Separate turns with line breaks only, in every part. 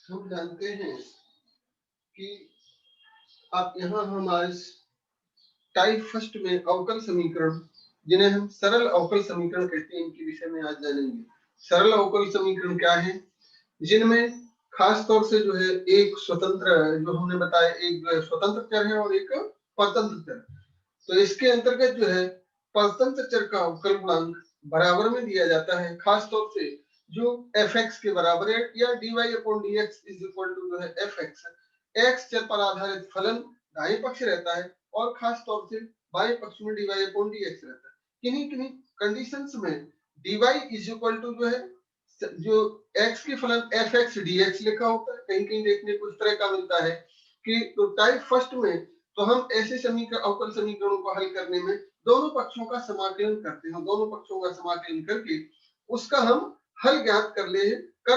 हम जानते हैं कि आप यहाँ हमारे टाइप फर्स्ट में अवकल समीकरण, जिन्हें हम सरल अवकल समीकरण कहते हैं, इनके विषय में आज जानेंगे। सरल अवकल समीकरण क्या है, जिनमें खास तौर से जो है एक स्वतंत्र, जो हमने बताया, एक जो है स्वतंत्र चर है और एक परतंत्र चर। तो इसके अंतर्गत जो है परतंत्र चर का अवकल गुणांक बराबर में दिया जाता है, खास तौर से जो fx के बराबर है, या dy/dx इज इक्वल टू जो है fx, x चर पर आधारित फलन दाएं पक्ष रहता है और खास तौर से बाएं पक्ष में dy/dx रहता है। किन्हीं किन्हीं कंडीशंस में dy इज इक्वल टू जो है जो x के फलन fx dx लिखा होता है, कहीं कहीं देखने को इस तरह का मिलता है कि तो टाइप फर्स्ट में तो हम ऐसे समीकरण, अवकल समीकरणों को हल करने में दोनों पक्षों का समाकलन करते हैं, दोनों पक्षों का समाकलन करके उसका हम हल ज्ञात कर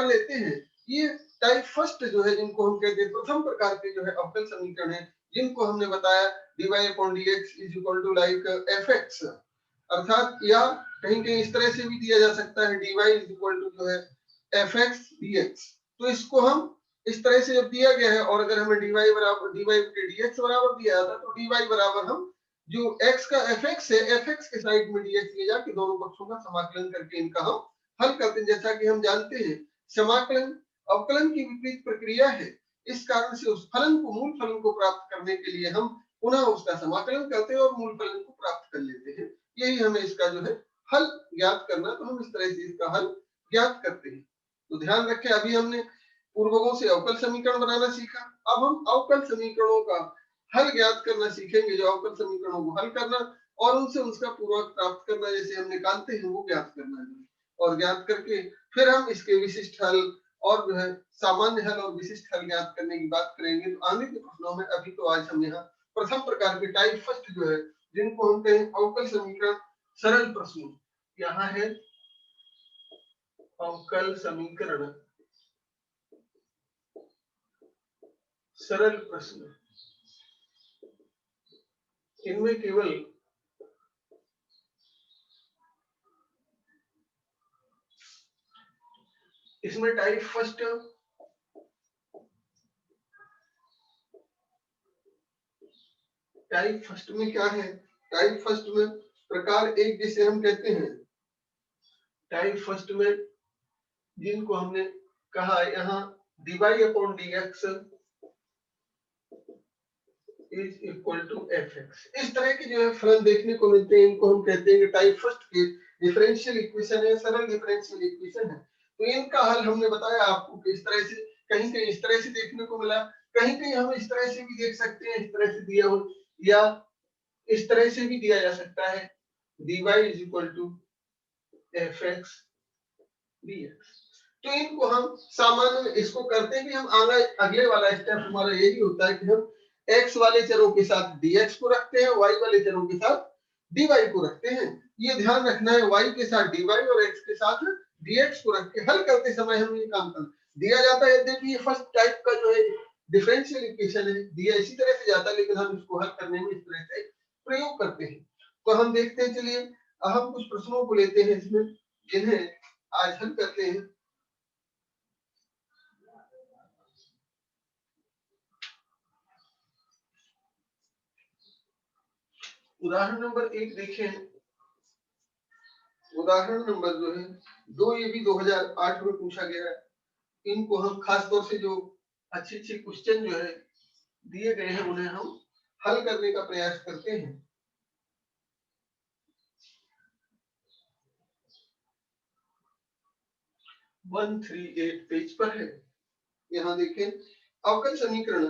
लेते हैं। ये टाइप फर्स्ट जो है, जिनको हम कहते हैं प्रथम प्रकार के जो है अवकल समीकरण है, जिनको हमने बताया dy/dx is equal to like fx, अर्थात या कहीं कहीं इस तरह से भी दिया जा सकता है dy इज इक्वल टू जो है fx dx। तो इसको हम इस तरह से जब दिया गया है, और अगर हमें dy बराबर dy के dx बराबर दिया जाता तो dy बराबर हम जो x का fx है, fx के साइड में dx ले जाके दोनों पक्षों का समाकलन करके इनका हम हल करते हैं। जैसा कि हम जानते हैं समाकलन अवकलन की विपरीत प्रक्रिया है, इस कारण से उस फलन को, मूल फलन को प्राप्त करने के लिए हम पुनः उसका समाकलन करते हैं और मूल फलन को प्राप्त कर लेते हैं। यही हमें इसका जो है हल ज्ञात करना, तो हम इस तरह से इसका हल ज्ञात करते हैं। तो ध्यान रखें, अभी हमने पूर्वकों से अवकल समीकरण बनाना सीखा, अब हम अवकल समीकरणों का हल ज्ञात करना सीखेंगे। जो अवकल समीकरणों को हल करना और उनसे उसका पूर्वक प्राप्त करना, जैसे हम निकालते हैं, वो ज्ञात करना है। और ज्ञात करके फिर हम इसके विशिष्ट हल और जो है सामान्य हल और विशिष्ट हल ज्ञात करने की बात करेंगे तो आगे के प्रश्नों में। अभी तो आज हम यहाँ प्रथम प्रकार के टाइप फर्स्ट जो है, जिनको हम कहें अवकल समीकरण सरल प्रश्न, यहाँ है अवकल समीकरण सरल प्रश्न। इनमें केवल इसमें टाइप फर्स्ट में क्या है, टाइप फर्स्ट में प्रकार एक, जिसे हम कहते हैं टाइप फर्स्ट में, जिनको हमने कहा यहाँ dy/dx is equal to fx, इस तरह के जो है फलन देखने को मिलते हैं, इनको हम कहते हैं टाइप फर्स्ट के डिफरेंशियल इक्वेशन है, सरल डिफरेंशियल इक्वेशन है। तो इनका हल हमने बताया आपको कि इस तरह से, कहीं कहीं इस तरह से देखने को मिला, कहीं कहीं हम इस तरह से भी देख सकते हैं, इस तरह से दिया हो, या इस तरह से भी दिया जा सकता है dy is equal to fx dx। तो इनको हम सामान्य में इसको करते भी हम आगे, अगले वाला स्टेप हमारा यही होता है कि हम x वाले चरों के साथ dx को रखते हैं, y वाले चरों के साथ dy को रखते हैं। ये ध्यान रखना है, y के साथ dy और x के साथ dx को रख के हल करते समय हम ये काम कर दिया जाता है। यद्यपि ये फर्स्ट टाइप का जो है डिफरेंशियल इक्वेशन है, दिया इसी तरह से जाता है, लेकिन हम इसको हल करने में इस तरह से प्रयोग करते हैं। तो हम देखते हैं, चलिए हम कुछ प्रश्नों को लेते हैं इसमें, जिन्हें आज हल करते हैं। उदाहरण नंबर 1 देखें, उदाहरण नंबर जो है 2, ये भी 2008 में पूछा गया है। इनको हम खास तौर से जो अच्छे अच्छे क्वेश्चन जो है दिए गए हैं, उन्हें हम हल करने का प्रयास करते हैं। वन 138 पेज पर है। यहाँ देखें, अवकल समीकरण,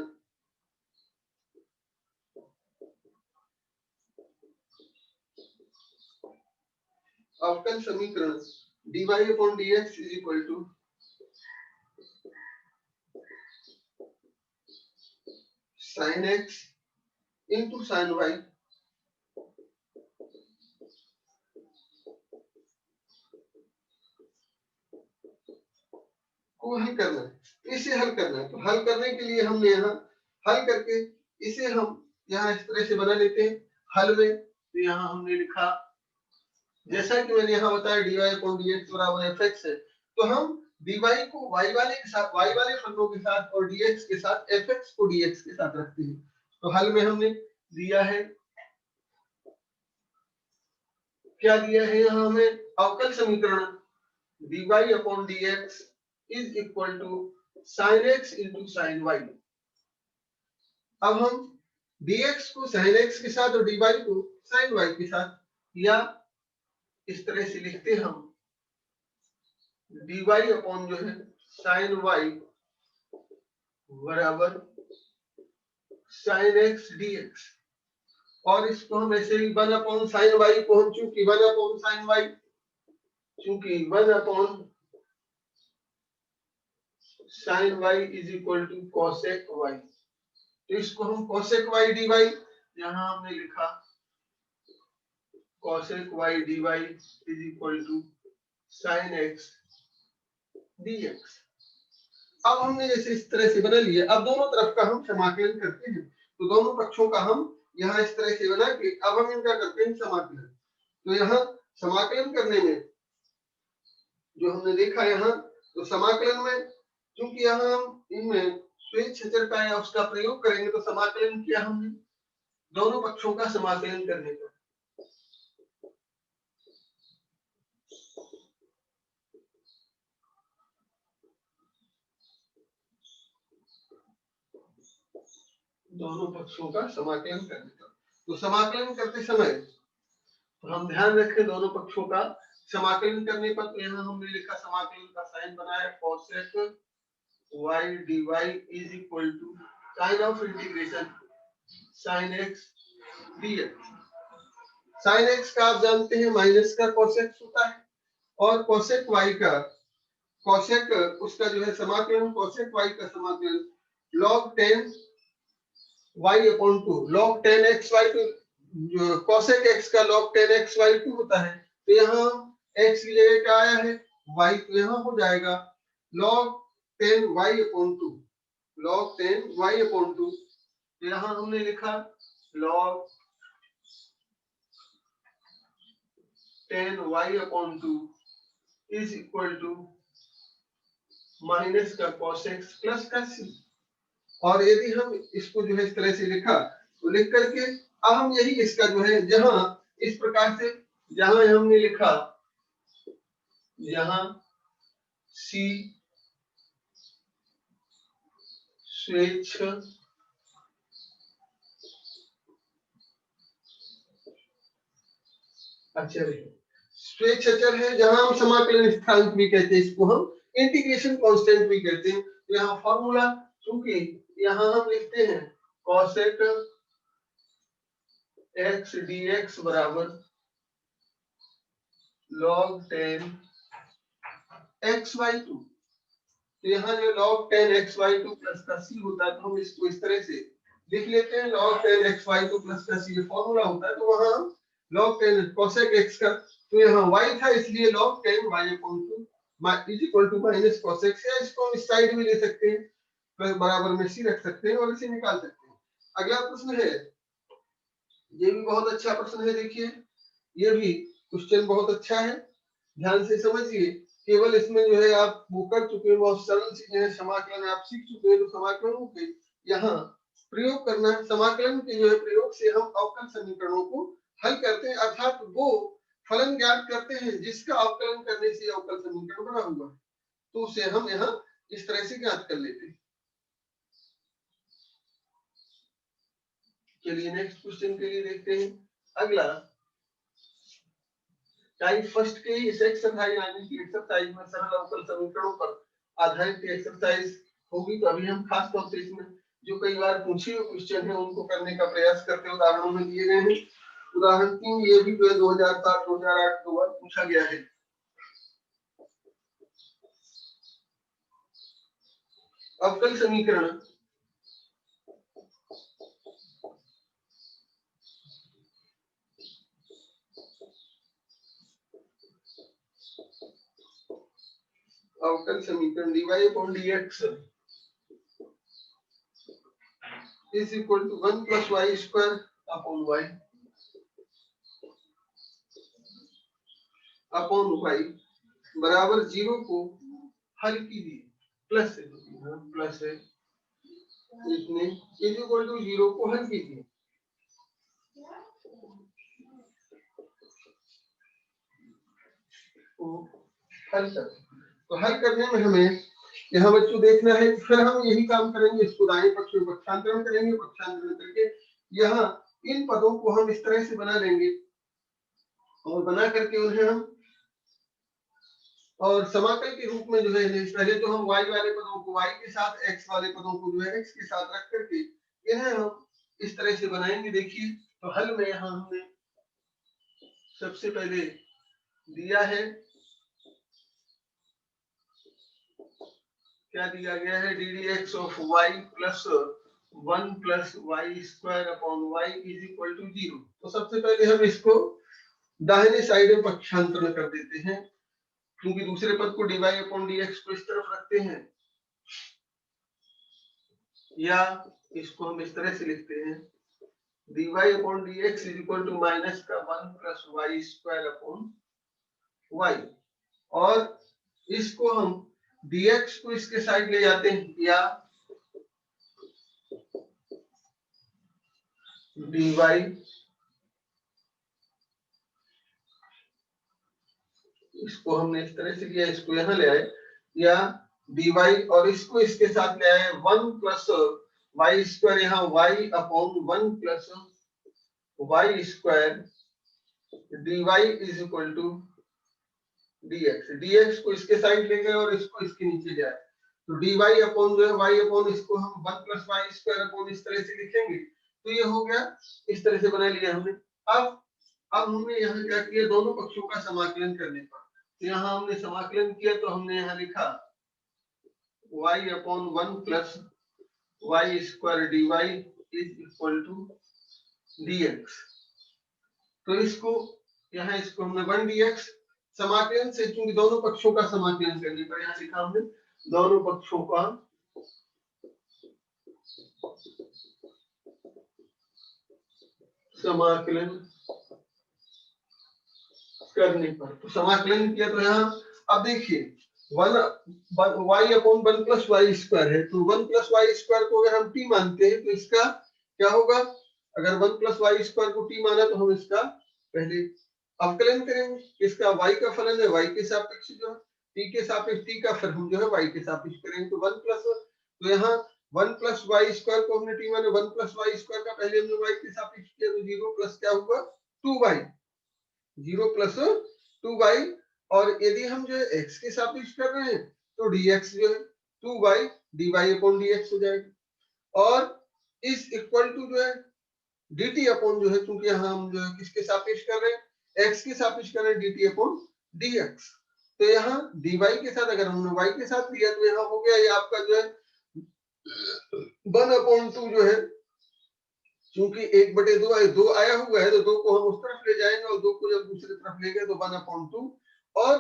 अवकल समीकरण dy/dx is equal to sin x into sin y को हल करना है, इसे हल करना है। तो हल करने के लिए हमने यहाँ हल करके इसे हम यहाँ इस तरह से बना लेते हैं हल में। तो यहाँ हमने लिखा, जैसा कि मैंने यहाँ बताया dy/dx बराबर fx है, तो हम dy को y वाले के साथ, y वाले फंडों के साथ और dx के साथ fx को dx के साथ रखते हैं। तो हल में हमने दिया है, क्या दिया है यहाँ हमें, अवकल समीकरण dy upon dx is equal to sin x into sin y। अब हम dx को sin x के साथ और dy को sin y के साथ, या इस तरह से लिखते हम dy अपॉन जो है sin y बराबर sin x dx, और इसको हम ऐसे ही 1 अपॉन sin y को हम चूंकि 1 अपॉन sin y, चूंकि 1 upon sin y is equal to cosec y, तो इसको हम cosec y dy, यहां हमने लिखा cosec y dy is equal to sin x dx। अब हमने जैसे इस तरह से बना लिया, अब दोनों तरफ का हम समाकलन करते हैं। तो दोनों पक्षों का हम यहाँ इस तरह से बना के अब हम इनका करते हैं समाकलन। तो यहाँ समाकलन करने में जो हमने देखा यहाँ, तो समाकलन में क्योंकि यहाँ हम इनमें स्वेच्छाचार का या उसका प्रयोग करेंगे, तो समाकलन किया हमने दोनों पक्षों का समाकलन करने का। दोनों पक्षों का समाकलन करने का, तो समाकलन करते समय तो हम ध्यान रखें दोनों पक्षों का समाकलन करने पर, तो यहाँ हमने लिखा समाकलन का साइन बनाया cosec y dy is equal to sign of integration sin x dx। sin x का आप जानते हैं माइनस का cosec होता है, और cosec y का cosec उसका जो है समाकलन cosec y का समाकलन log 10 y upon 2 log 10 x y two, जो cosec x का log 10 x y 2 होता है, तो यहाँ x की जगह क्या आया है y, तो यहाँ हो जाएगा log 10 y upon 2, log 10 y upon 2, तो यहाँ हमने लिखा log 10 y upon 2 is equal to minus का cos x प्लस का c। और यदि हम इसको जो है इस तरह से लिखा, तो लिख करके अब हम यही इसका जो है, जहां इस प्रकार से जहां हमने लिखा यहाँ C स्वेच्छ अचर है, स्वेच्छ अचर है, जहां हम समाकलन स्थिरांक भी कहते हैं, इसको हम इंटीग्रेशन कांस्टेंट भी कहते हैं। तो यहाँ फॉर्मूला, चूंकि यहाँ हम लिखते हैं cosec x dx बराबर log 10 xy2, तो यहाँ जो log 10 xy2 प्लस का c होता है, तो हम इसको इस तरह से लिख लेते हैं log 10 xy2 प्लस का c, ये फॉर्मूला होता है। तो वहां log 10 cosec x का, तो यहाँ y था इसलिए log 10 y upon 2 is equal to minus cosec, या इसको हम इस साइड में ले सकते हैं, प्लस बराबर में c रख सकते हैं और इसे निकाल सकते हैं। अगला प्रश्न है, ये भी बहुत अच्छा प्रश्न है, देखिए ये भी क्वेश्चन बहुत अच्छा है, ध्यान से समझिए। केवल इसमें जो है आप वो कर चुके हैं, बहुत सरल चीजें हैं, समाकलन आप सीख चुके हैं, तो समाकलनों के यहाँ प्रयोग करना है। समाकलन के जो है प्रयोग से हम अवकल समीकरणों को हल करते हैं, अर्थात वो फलन ज्ञात करते हैं जिसका अवकलन करने से अवकल समीकरण बना हुआ है, तो उसे हम यहाँ इस तरह से ज्ञात कर लेते हैं। चलिए नेक्स्ट क्वेश्चन के लिए देखते हैं। अगला टाइप फर्स्ट के इस एक्सरसाइज यानी कि एक्सरसाइज में सरल अवकल समीकरणों पर आधारित एक्सरसाइज होगी, तो अभी हम खास तौर से इसमें जो कई बार पूछे हुए क्वेश्चन है उनको करने का प्रयास करते हैं, उदाहरणों में दिए गए हैं। उदाहरण 3 ये भी 2007 2008 दो बार पूछा गया है। अवकल समीकरण अवकल समीकरण dy upon dx is equal to 1 plus y square upon y upon y बराबर 0 को हल कीजिए, प्लस है प्लस है इसमें इज इक्वल टू 0 को हल कीजिए। हल कर, तो हल करने में हमें यहाँ बच्चों देखना है, फिर हम यही काम करेंगे, इसको दाएं पक्ष में पक्षांतरण करेंगे, पक्षांतरण करके यहाँ इन पदों को हम इस तरह से बना लेंगे और बना करके उन्हें हम और समाकल के रूप में जो है पहले तो हम y वाले पदों को y के साथ, x वाले पदों को जो है x के साथ रख करके इन्हें हम इस तरह से बनाएंगे। देखिए तो हल में यहाँ हमने सबसे पहले दिया है, क्या दिया गया है, d d x of y plus 1 plus y square upon y is equal to 0। तो सबसे पहले हम इसको दाहिने साइड में पक्षांतरण कर देते हैं, क्योंकि दूसरे पद को dy अपॉन dx को इस तरफ रखते हैं, या इसको हम इस तरह से लिखते हैं dy upon dx is equal to minus का 1 plus y square upon y, और इसको हम dx को इसके साइड ले जाते हैं, या dy इसको हमने इस तरह से किया, इसको यहाँ ले आए, या dy और इसको इसके साथ ले आए 1 प्लस वाई स्क्वायर, यहाँ y upon 1 plus y square dy is equal to dx, dx को इसके साइड ले गए और इसको इसके नीचे ले आए, तो dy अपॉन जो है y अपॉन इसको हम 1 प्लस वाई स्क्वायर अपॉन इस तरह से लिखेंगे, तो ये हो गया, इस तरह से बना लिया हमने। अब हमने यहाँ क्या किया, दोनों पक्षों का समाकलन करने पर, तो यहाँ हमने समाकलन किया तो हमने यहाँ लिखा y upon 1 plus y square dy is equal to dx, तो इसको यहाँ इसको हमने 1 dx समाकलन से, क्योंकि दोनों पक्षों का समाकलन करने पर यहाँ लिखा हमने दोनों पक्षों का समाकलन करने पर, तो समाकलन किया तो यहाँ अब देखिए 1 y upon 1 plus y square है, तो 1 प्लस वाई स्क्वायर को अगर हम t मानते हैं तो इसका क्या होगा, अगर 1 प्लस वाई स्क्वायर को t माना तो हम इसका पहले अवकलन करेंगे, इसका y का फलन है y के सापेक्ष जो है t के सापेक्ष t का, फिर हम जो है y के सापेक्ष करेंगे, तो 1 प्लस, तो यहाँ 1 प्लस वाई स्क्वायर को हमने t माना, 1 प्लस वाई स्क्वायर का पहले हमने y के सापेक्ष किया, तो 0 प्लस क्या हुआ 2y, 0 प्लस 2y, और यदि हम जो है x के सापेक्ष कर रहे हैं तो dx जो है 2y dy अपॉन dx हो जाएगा, और इस इक्वल टू जो है dt अपॉन जो है, क्योंकि यहाँ हम जो है किसके सापेक्ष कर रहे हैं, x के सापेक्ष कर रहे हैं, dt अपॉन dx, तो यहाँ dy के साथ अगर हमने y के साथ लिया तो यहाँ हो गया ये आपका जो है 1 अपॉन 2 जो है, क्योंकि 1/2 2 आया हुआ है तो 2 को हम उस तरफ ले जाएंगे और 2 को जब दूसरी तरफ ले गए तो 1 अपॉन 2, और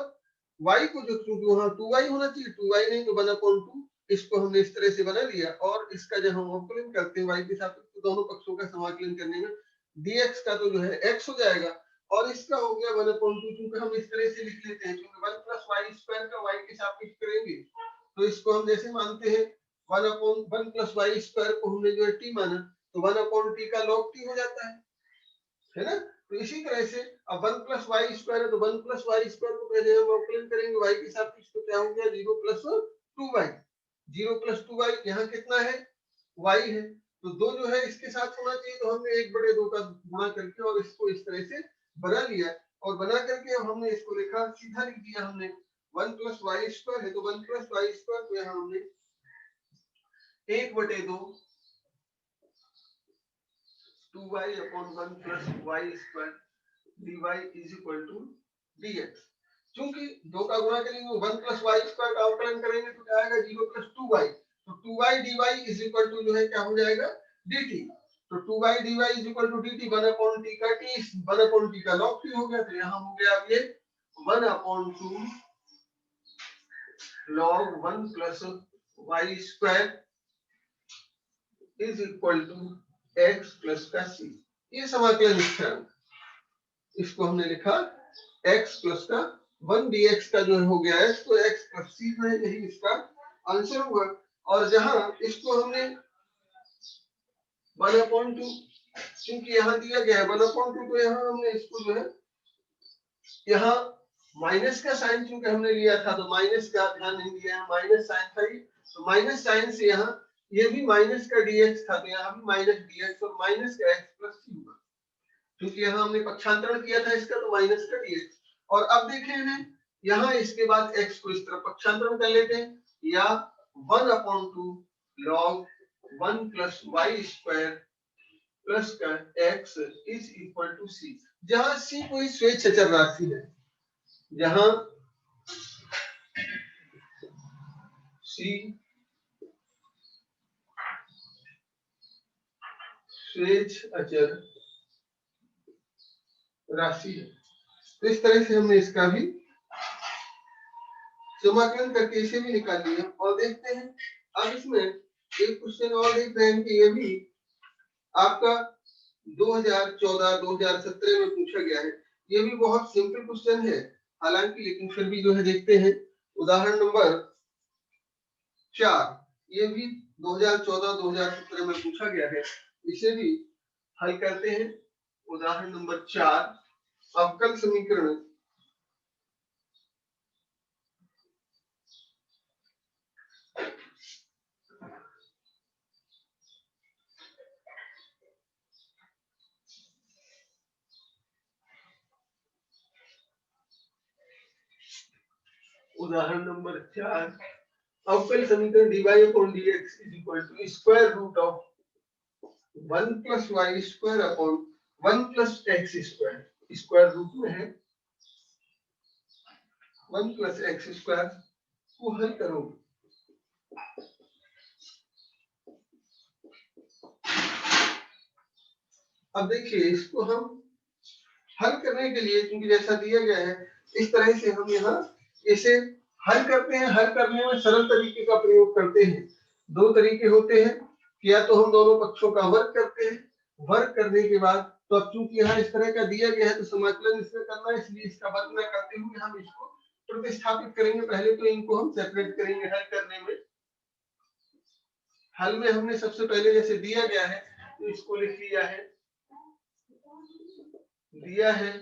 y को जो, क्योंकि वहां 2y होना चाहिए, 2y नहीं तो 1 अपॉन 2, इसको हमने इस तरह से बना लिया, और इसका जब हम अवकलन करते हैं y के साथ तो दोनों पक्षों का समाकलन करने में dx का तो जो है x हो जाएगा, और इसका हो गया 1 अपॉन 2, क्योंकि हम इस तरह से लिख लेते हैं, क्योंकि 1 प्लस वाई स्क्वायर का y के सापेक्ष करेंगे, तो इसको हम जैसे मानते हैं 1 अपॉन 1 प्लस वाई स्क्वायर को हमने जो है t माना, तो 1 अपॉन टी का log t हो जाता है ना, तो इसी तरह से अब 1 प्लस वाई स्क्वायर है तो 1 प्लस वाई स्क्वायर को पहले हम अवकलन करेंगे y के साथ, इसको क्या हो गया 0 प्लस 2y, 0 प्लस 2y, यहाँ कितना है y है, तो 2 जो है इसके साथ होना चाहिए, तो हमने 1/2 का गुणा करके और इसको इस तरह से बना लिया, और बना करके अब हमने इसको लिखा, सीधा लिख दिया हमने 1 प्लस वाई स्क्वायर है, तो 1 प्लस वाई स्क्वायर को यहाँ हमने 1/2 2y upon 1 plus y square dy is equal to dx, क्योंकि 2 का गुणा करेंगे 1 प्लस वाई स्क्वायर का अवकलन करेंगे तो क्या आएगा 0 प्लस 2y, तो 2y dy is equal to जो है क्या हो जाएगा dt, तो 2y dy is equal to dt, 1 upon t का t, 1 अपॉन t का log t हो गया, तो यहाँ हो गया अब ये 1 upon 2 log 1 plus y square is equal to x plus का c, ये समाकलन स्थिरांक, इसको हमने लिखा x प्लस का 1 dx का जो हो गया है तो x प्लस c जो है यही इसका आंसर होगा। और जहां इसको हमने 1/2 क्योंकि यहाँ दिया गया है 1/2 तो यहाँ हमने इसको जो है यहाँ माइनस का साइन चूंकि हमने लिया था तो माइनस का ध्यान नहीं दिया है, माइनस साइन था ये, तो माइनस साइन से यहाँ ये भी माइनस का dx था तो यहाँ भी माइनस dx और माइनस का x प्लस c होगा क्योंकि यहाँ हमने पक्षांतरण किया था इसका तो माइनस का dx। और अब देखें हैं यहाँ इसके बाद x को इस तरफ पक्षांतरण कर लेते हैं या 1/2 log 1 plus y square plus का x is equal to c, जहां c कोई स्वेच्छ अचर राशि है, जहां c स्वेच्छ अचर राशि है। तो इस तरह से हमने इसका भी समाकलन करके इसे भी निकाल लिया। और देखते हैं अब इसमें एक क्वेश्चन और देख रहे हैं कि ये भी आपका 2014-2017 में पूछा गया है। ये भी बहुत सिंपल क्वेश्चन है हालांकि, लेकिन फिर भी जो है देखते हैं। उदाहरण नंबर 4 ये भी 2014-2017 में पूछा गया है, इसे भी हल करते हैं। उदाहरण नंबर 4 अवकल समीकरण उदाहरण नंबर 4 अवकल समीकरण dy upon dx is equal to square root of 1 plus y square upon 1 plus x square, square root में है 1 प्लस एक्स स्क्वायर को हल करो। अब देखिए इसको हम हल करने के लिए क्योंकि जैसा दिया गया है इस तरह से हम यहाँ इसे हल करते हैं। हल करने में सरल तरीके का प्रयोग करते हैं। दो तरीके होते हैं, या तो हम दोनों पक्षों का वर्ग करते हैं, वर्ग करने के बाद तो अब चूंकि यहाँ इस तरह का दिया गया है तो समाकलन इसमें करना है, इसलिए इसका वर्ग न करते हुए हम इसको प्रतिस्थापित करेंगे। पहले तो इनको हम सेपरेट करेंगे हल करने में। हल में हमने सबसे पहले जैसे दिया गया है तो इसको लिख लिया है, दिया है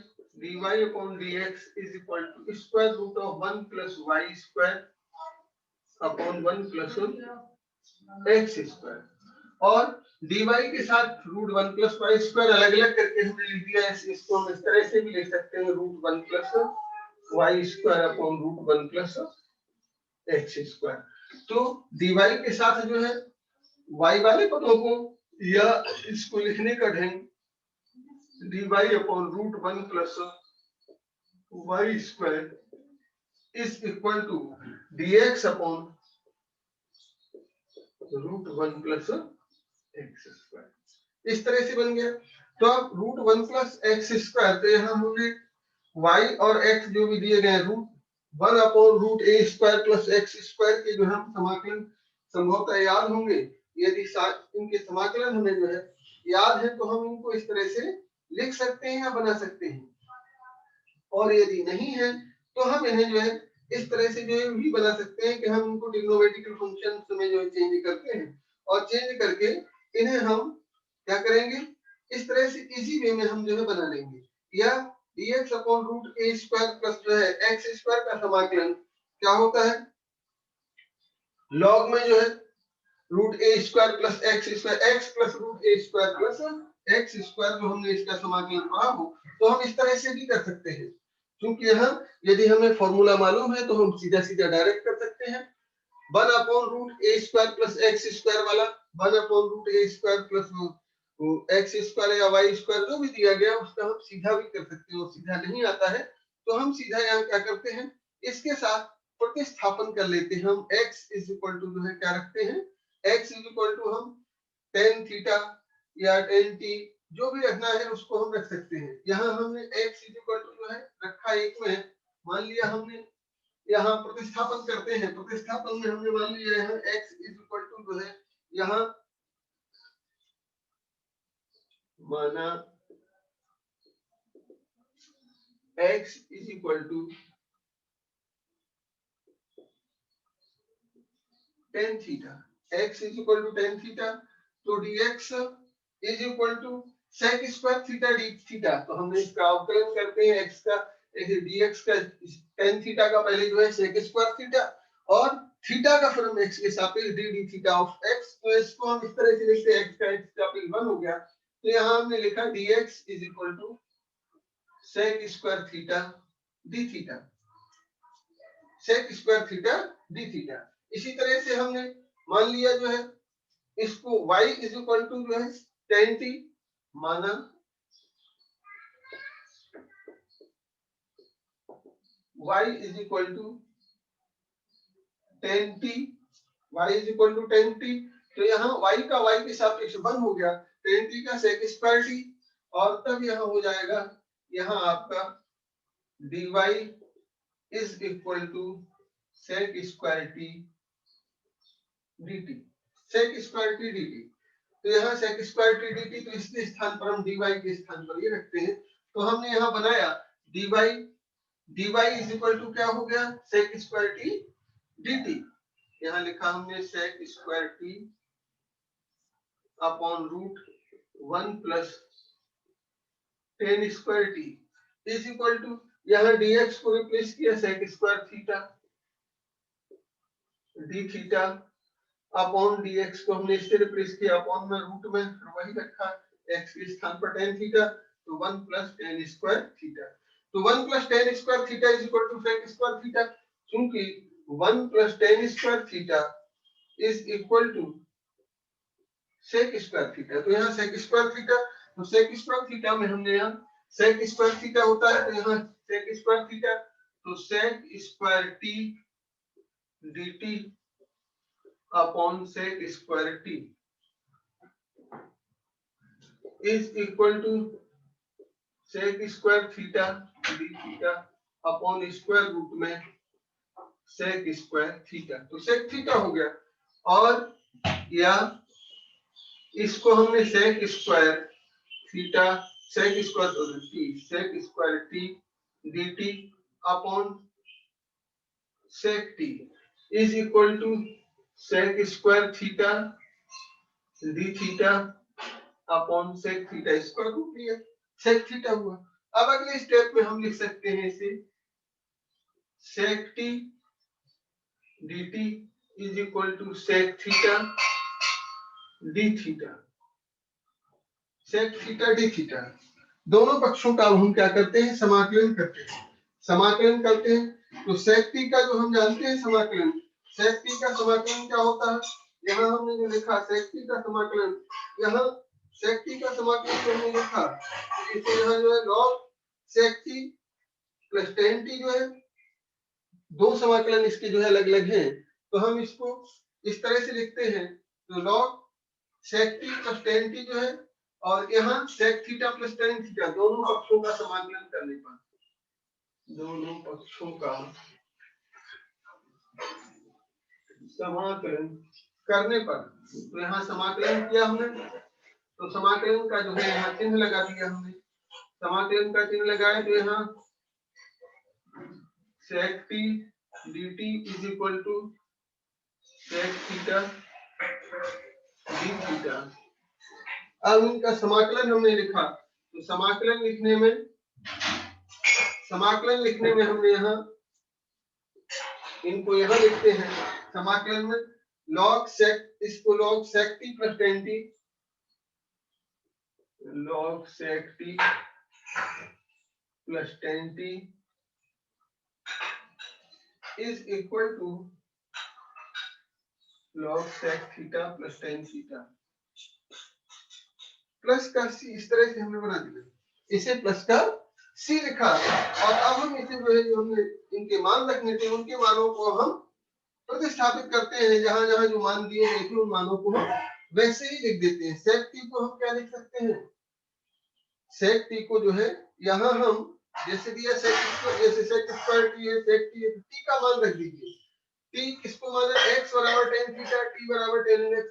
dy upon dx is equal to square root of 1 plus y square upon 1 plus x square। और dy के साथ रूट 1 प्लस वाई स्क्वायर अलग अलग करके हमने लिख दिया है, इसको हम इस तरह से भी लिख सकते हैं root 1 plus y square upon root 1 plus x square. तो dy के साथ जो है y वाले पदों को या इसको लिखने का ढंग dy upon root 1 plus y square is equal to dx upon root 1 plus x square, इस तरह से बन गया। तो अब रूट 1 प्लस एक्स स्क्वायर, तो यहाँ हमने y और x जो भी दिए गए root 1 upon root a square plus x square के जो है समाकलन संभवतः याद होंगे। यदि इनके समाकलन हमें जो है याद है तो हम इनको इस तरह से लिख सकते हैं या बना सकते हैं, और यदि नहीं है तो हम इन्हें जो है इस तरह से जो है भी बना सकते हैं कि हम इनको ट्रिग्नोमेट्रिकल फंक्शंस में जो है चेंज करते हैं, और चेंज करके इन्हें हम क्या करेंगे इस तरह से इजी वे में हम जो है बना लेंगे। या dx upon root a square plus जो है एक्स स्क्वायर का समाकलन क्या होता है, लॉग में जो है root a square plus x square, x plus root a square plus x square जो हमने इसका समाकलन पढ़ा हो तो हम इस तरह से भी कर सकते हैं। क्योंकि यहाँ यदि हमें फॉर्मूला मालूम है तो हम सीधा सीधा डायरेक्ट कर सकते हैं। 1 upon root a square plus x square वाला 1 upon root a square plus x square या वाई स्क्वायर जो भी दिया गया उसका हम सीधा भी कर सकते हैं। और सीधा नहीं आता है तो हम सीधा यहाँ क्या करते हैं इसके साथ प्रतिस्थापन कर लेते हैं। हम x इज इक्वल टू जो है क्या रखते हैं, x इज इक्वल टू हम टेन थीटा या टेन टी जो भी रखना है उसको हम रख सकते हैं। यहाँ हमने x इज इक्वल टू जो है रखा एक में, मान लिया हमने यहाँ प्रतिस्थापन करते हैं, प्रतिस्थापन में हमने मान लिया है x इज इक्वल टू जो है यहाँ माना x is equal to tan theta, x is equal to tan theta, तो dx is equal to sec square theta d theta. तो हमने इसका अवकलन करते हैं x का, dx का tan थीटा का पहले जो है sec स्क्वायर थीटा और थीटा का फिर हम x के सापेक्ष d थीटा ऑफ x। तो इसको हम इस तरह से लिखते हैं, x का x सापेक्ष 1 हो गया, तो यहाँ हमने लिखा dx is equal to sec square theta d theta, sec square theta d theta. इसी तरह से हमने मान लिया जो है इसको y इज इक्वल टू जो है tan t माना, y is equal to tan t, y is equal to tan t। तो यहाँ y का y के सापेक्ष 1 हो गया, tan t का sec स्क्वायर t, और तब यहाँ हो जाएगा यहाँ आपका dy is equal to sec square t dt, sec square t dt। तो यहाँ sec स्क्वायर t dt, तो इसके स्थान पर हम dy के स्थान पर ये रखते हैं। तो हमने यहाँ बनाया dy इज इक्वल टू क्या हो गया sec स्क्वायर t dt। यहाँ लिखा हमने sec square t upon root 1 plus tan square t is equal to, यहाँ dx को रिप्लेस किया sec square theta d theta upon dx को हमने इससे रिप्लेस किया अपॉन में रूट में, फिर वही रखा x के स्थान पर tan थीटा, तो 1 प्लस tan स्क्वायर थीटा। तो 1 plus tan square theta is equal to sec square theta, क्योंकि 1 plus tan square theta is equal to sec square theta. तो यहाँ sec स्क्वायर थीटा, तो sec स्क्वायर थीटा में हमने यहाँ sec square theta होता है, तो यहाँ sec स्क्वायर थीटा, तो sec square t dt upon sec square t is equal to sec square theta d theta upon square root में sec स्क्वायर थीटा। तो sec थीटा हो गया, और या इसको हमने sec square theta sec square t dt upon sec t is equal to sec square theta d theta upon sec theta, square root लिया sec theta हुआ। अब अगले स्टेप में हम लिख सकते हैं इसे sec t dt is equal to sec theta d theta, sec theta d theta. दोनों पक्षों का हम क्या करते हैं, समाकलन करते हैं। समाकलन करते हैं तो sec t का जो हम जानते हैं समाकलन, sec t का समाकलन क्या होता है, यहाँ हमने जो लिखा sec t का समाकलन, यहाँ sec t का समाकलन जो हमने लिखा, इसे यहाँ जो है log sec t plus tan t जो है, दो समाकलन इसके जो है अलग अलग हैं, तो हम इसको इस तरह से लिखते हैं, तो log sec t plus tan t जो है, और यहाँ sec theta plus tan theta, दोनों पक्षों का समाकलन करने पर, दोनों पक्षों का समाकलन करने पर, तो यहाँ समाकलन किया हमने, तो समाकलन का जो है यहाँ चिन्ह लगा दिया हमने, समाकलन का चिन्ह लगाए, तो यहाँ sec t dt is equal to sec theta d theta. अब इनका समाकलन हमने लिखा, तो समाकलन लिखने में हमने यहाँ इनको यहाँ लिखते हैं, समाकलन में log sec, इसको log sec t plus tan t, log sec t plus tan t is equal to log sec theta plus tan theta, plus का c, इस तरह से हमने बना दिया, इसे प्लस का c लिखा। और अब हम इसे जो है, जो हमने इनके मान रखने थे, उनके मानों को हम प्रतिस्थापित करते हैं, जहां जहां जो मान दिए गए थे उन मानों को हम वैसे ही लिख देते हैं। sec t को हम क्या लिख सकते हैं, sec t को जो है यहाँ हम जैसे दिया sec स्क्वायर t है, sec t है, t का मान रख दीजिए, t किसको माना, x बराबर tan थीटा, t बराबर tan inverse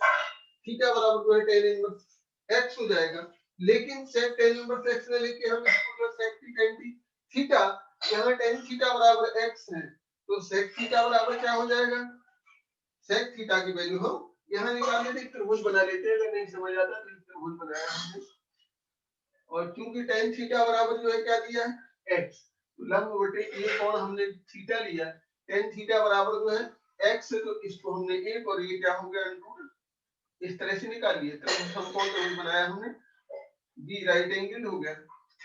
थीटा बराबर जो है tan inverse x हो जाएगा। लेकिन sec tan inverse x ने लेके हम इसको sec t tan t theta, यहाँ tan थीटा बराबर x है, तो sec थीटा बराबर क्या हो जाएगा, सेक थीटा की वैल्यू हम यहाँ निकाल लेते हैं, त्रिभुज बना लेते हैं, अगर नहीं समझ आता तो त्रिभुज बनाया हमने। और क्योंकि tan थीटा बराबर जो है क्या दिया है x, लंब बटे a कोण हमने थीटा लिया, tan थीटा बराबर जो है x, तो इसको हमने 1 और ये क्या हो गया अंडर, इस तरह से निकाल लिए। तो हम कौन सा बनाया हमने, बी राइट एंगल हो गया।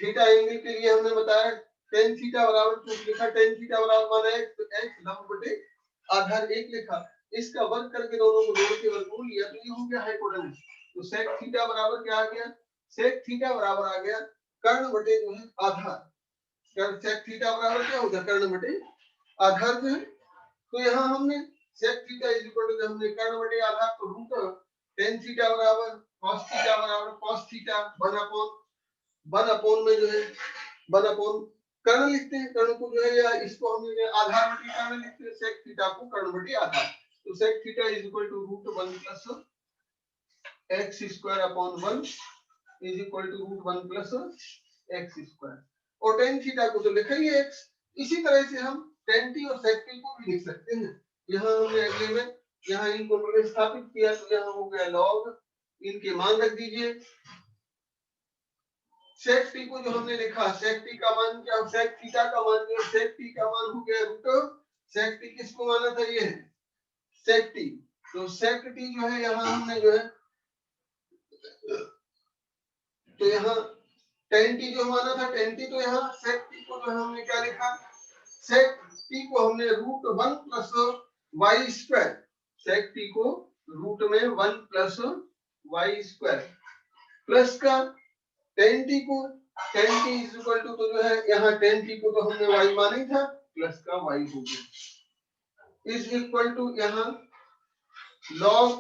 थीटा एंगल के लिए हमने बताया tan थीटा बराबर कुछ लिखा, tan थीटा बराबर माना x, तो x लंब बटे आधार 1 लिखा, इसका वर्ग करके दोनों को जोड़ के वर्गमूल लिया, तो ये हो गया हाइपोटेन्यूज। तो सेक थीटा बराबर क्या आ गया, सेक थीटा बराबर आ गया कर्ण बटे जो है आधार। कर्ण सेक थीटा बराबर क्या होगा, कर्ण बटे आधार जो है। तो यहाँ हमने sec theta is equal to हमने कर्ण बटे आधार, तो रूट tan थीटा बराबर cos थीटा बराबर cos थीटा 1 अपॉन में जो है 1 अपॉन कर्ण लिखते हैं, कर्ण को जो है या इसको हम आधार बटे कर्ण लिखते हैं, सेक थीटा को कर्ण बटे आधार। तो sec theta is equal to root 1 plus x square upon 1 is equal to root 1 plus x square. और tan थीटा को तो लिखा ही है x। इसी तरह से हम tan t और sec t को भी लिख सकते हैं। यहाँ हमने अगले में यहाँ इनको प्रतिस्थापित किया, तो यहाँ हो गया log, इनके मान रख दीजिए। sec t को जो हमने लिखा, sec t का मान क्या, sec थीटा का मान क्या, sec t का मान हो गया रूट, sec t किसको माना था, ये sec t। तो sec t जो है यहाँ हमने जो है, तो यहाँ tan t जो माना था, tan t, तो यहाँ sec t को जो हमने क्या लिखा, sec t को हमने root 1 plus y square, sec t को रूट में 1 प्लस y स्क्वायर प्लस का tan t को, tan t is equal to, तो जो है यहाँ tan t को तो हमने y माना ही था, प्लस का y हो गया, इज इक्वल टू यहाँ log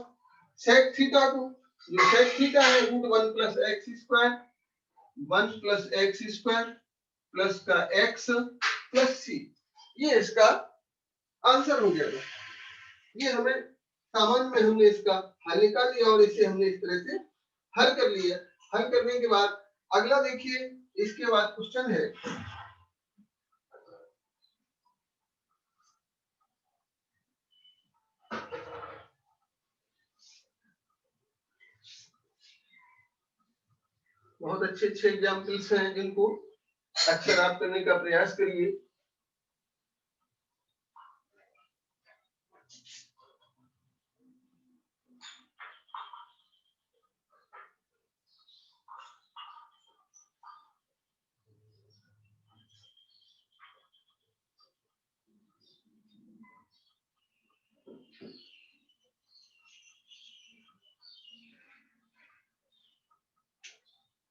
sec थीटा को, जो sec थीटा है root 1 plus x square, 1 plus x square plus का x प्लस c, ये इसका आंसर हो जाएगा। ये हमें सामान्य में हमने इसका हल निकाल लिया और इसे हमने इस तरह से हल कर लिया। हल करने के बाद अगला देखिए, इसके बाद क्वेश्चन है बहुत अच्छे अच्छे एग्जाम्पल्स हैं जिनको अक्सर आप करने का प्रयास करिए।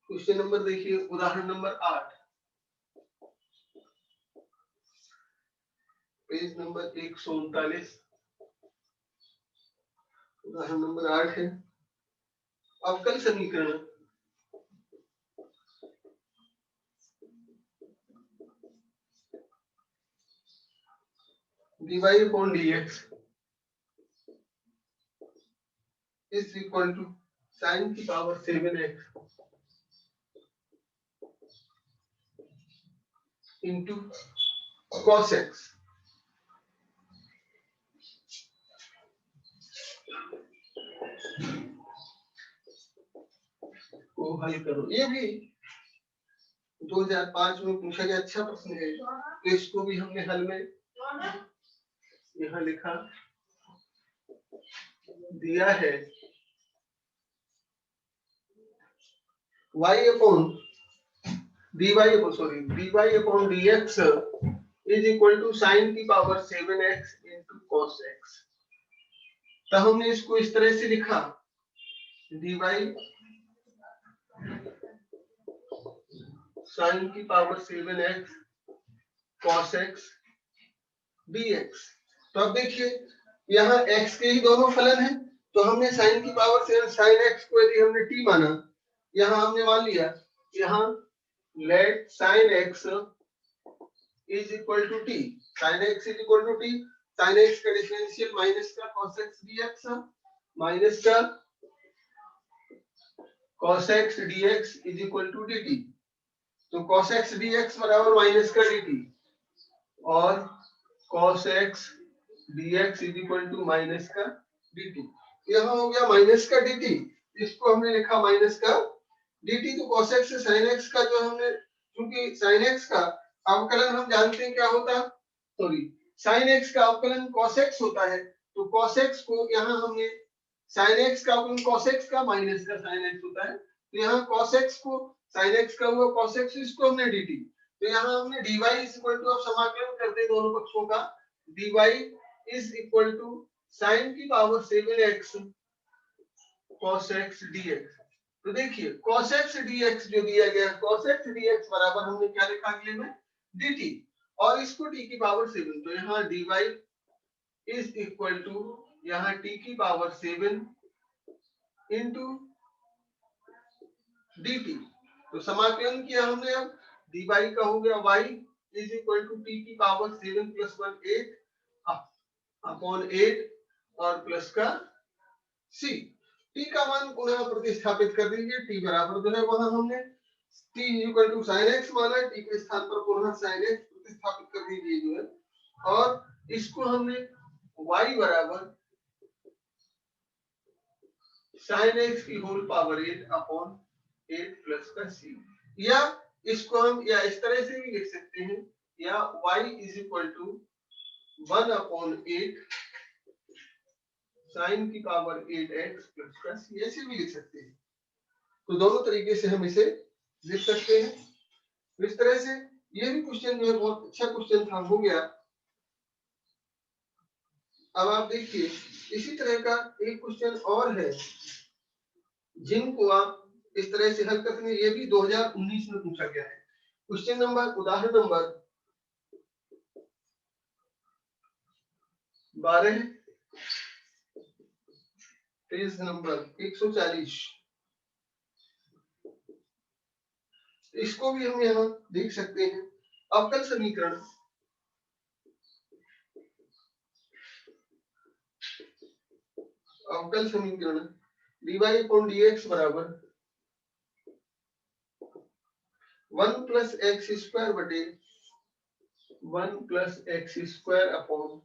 क्वेश्चन नंबर देखिए, उदाहरण नंबर 8, पेज नंबर 139, उदाहरण नंबर 8 है अवकल समीकरण। dy upon dx is equal to sin की power 7x into cos x। को हल करो। ये भी 2005 में पूछा गया अच्छा प्रश्न है, तो इसको भी हमने हल में यहाँ लिखा दिया है, y upon dy upon dx is equal to sin की power 7x into cos x। तो हमने इसको इस तरह से लिखा, dy sin की power 7x cos x dx। तो अब देखिए यहाँ x के ही दोनों फलन हैं, तो हमने sin की पावर 7 sin x को यदि हमने t माना, यहाँ हमने मान लिया, यहाँ let sin x is equal to t, sin x is equal to t, sin x का डिफरेंशियल माइनस का cos x dx माइनस का cos x dx is equal to dt। तो cos x dx बराबर minus का dt और cos x dx is equal to minus का dt। यहाँ हो गया माइनस का dt, इसको हमने लिखा माइनस का dt। तो cos x से sin x का जो हमने, क्योंकि sin x का अवकलन हम जानते हैं क्या होता है, सॉरी sin x का अवकलन cos x होता है। तो cos x को यहाँ हमने sin x का अवकलन cos x का माइनस का sin x होता है, तो यहाँ cos x को sin x का हुआ cos x, इसको हमने dt। तो यहाँ हमने dy इज इक्वल टू, अब समाकलन करते हैं दोनों पक्षों का, dy is equal to sin की power 7x cos x dx। तो देखिए cos x dx जो दिया गया है, cos x dx बराबर हमने क्या लिखा अगले में dt, और इसको t की पावर 7, तो यहाँ dy इज इक्वल टू यहाँ t की पावर 7 इंटू dt। तो समाकलन किया हमने, अब dy का हो गया y is equal to t की पावर 7 प्लस 1 8 अपॉन 8 और प्लस का c। t का मान पुनः प्रतिस्थापित कर दीजिए, t बराबर जो है वहां हमने t equal to sin x माना, t के स्थान पर पुनः sin x प्रतिस्थापित कर दीजिए जो है, और इसको हमने y बराबर sin x की होल पावर 8 अपॉन 8 प्लस का c, या इसको हम या इस तरह से भी लिख सकते हैं, या y is equal to 1 upon 8 sine की पावर 8x प्लस का c, ऐसे भी लिख सकते हैं। तो दोनों तरीके से हम इसे लिख सकते हैं। तो इस तरह से ये भी क्वेश्चन जो है बहुत अच्छा क्वेश्चन था, हो गया। अब आप देखिए इसी तरह का एक क्वेश्चन और है जिनको आप इस तरह से हल करते हैं, ये भी 2019 में पूछा गया है। क्वेश्चन नंबर, उदाहरण नंबर 12, पेज नंबर 140। इसको भी हम यहाँ देख सकते हैं, अवकल समीकरण dy अपॉन dx बराबर 1 प्लस एक्स स्क्वायर बटे 1 plus x square upon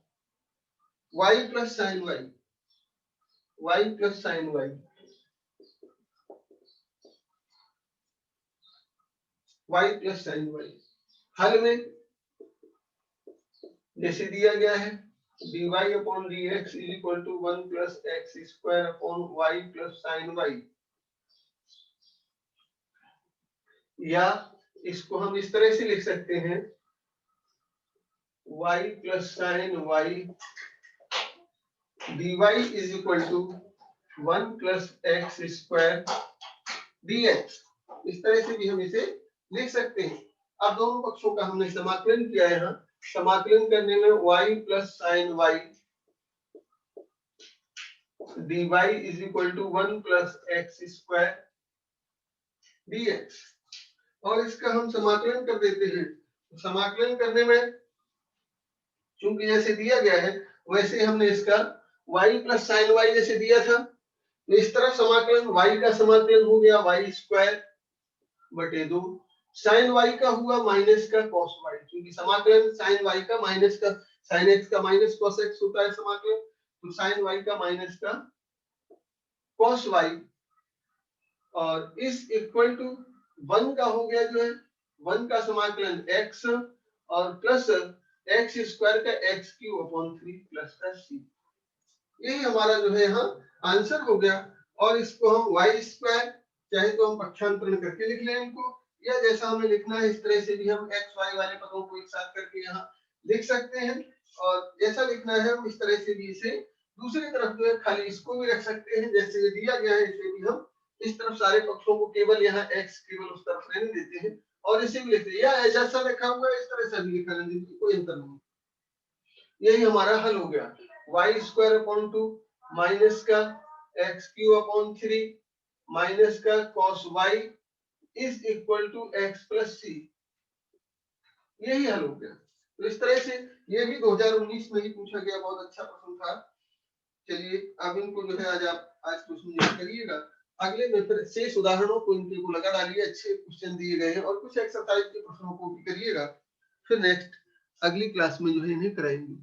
y plus sine y plus sine y plus sine y। हल में जैसे दिया गया है dy upon dx is equal to 1 plus x square upon y plus sine y, या इसको हम इस तरह से लिख सकते हैं y plus sine y dy is equal to 1 plus x square dx। इस तरह से भी हम इसे लिख सकते हैं। अब दोनों पक्षों का हमने समाकलन किया है, यहाँ समाकलन करने में y plus sine y dy is equal to 1 plus x square dx, और इसका हम समाकलन कर देते हैं। समाकलन करने में चूंकि जैसे दिया गया है वैसे हमने इसका y प्लस साइन y जैसे दिया था, तो इस तरफ समाकलन y का समाकलन हो गया y स्क्वायर बटे 2, साइन y का हुआ माइनस का cos y, क्योंकि समाकलन साइन y का माइनस का साइन x का माइनस cos x होता है समाकलन, तो साइन y का माइनस का cos y, और इस इक्वल टू 1 का हो गया जो है 1 का समाकलन x और प्लस x स्क्वायर का x क्यूब अपॉन 3 प्लस का c। यही हमारा जो है यहाँ आंसर हो गया। और इसको हम y स्क्वायर चाहे तो हम पक्षांतरण करके लिख लें इनको, या जैसा हमें लिखना है इस तरह से भी हम x y वाले पदों को एक साथ करके यहाँ लिख सकते हैं, और जैसा लिखना है हम इस तरह से भी इसे दूसरी तरफ जो है खाली इसको भी रख सकते हैं, जैसे ये दिया गया है इसे भी हम इस तरफ सारे पक्षों को केवल यहाँ x केवल उस तरफ रहने देते हैं, और इसे भी लिखते हैं, या जैसा लिखा हुआ है इस तरह से भी लिखा रहने देते हैं, कोई अंतर नहीं। यही हमारा हल हो गया, y स्क्वायर अपॉन 2 माइनस का x क्यूब अपॉन 3 माइनस का cos y is equal to x plus c। यही हल हो गया। तो इस तरह से ये भी 2019 में ही पूछा गया, बहुत अच्छा प्रश्न था। चलिए अब इनको जो है आज क्वेश्चन करिएगा, अगले में फिर शेष उदाहरणों को इनके को लगा डालिए, अच्छे क्वेश्चन दिए गए हैं, और कुछ एक्सरसाइज के प्रश्नों को भी करिएगा, फिर नेक्स्ट अगली क्लास में जो है इन्हें कराएंगे।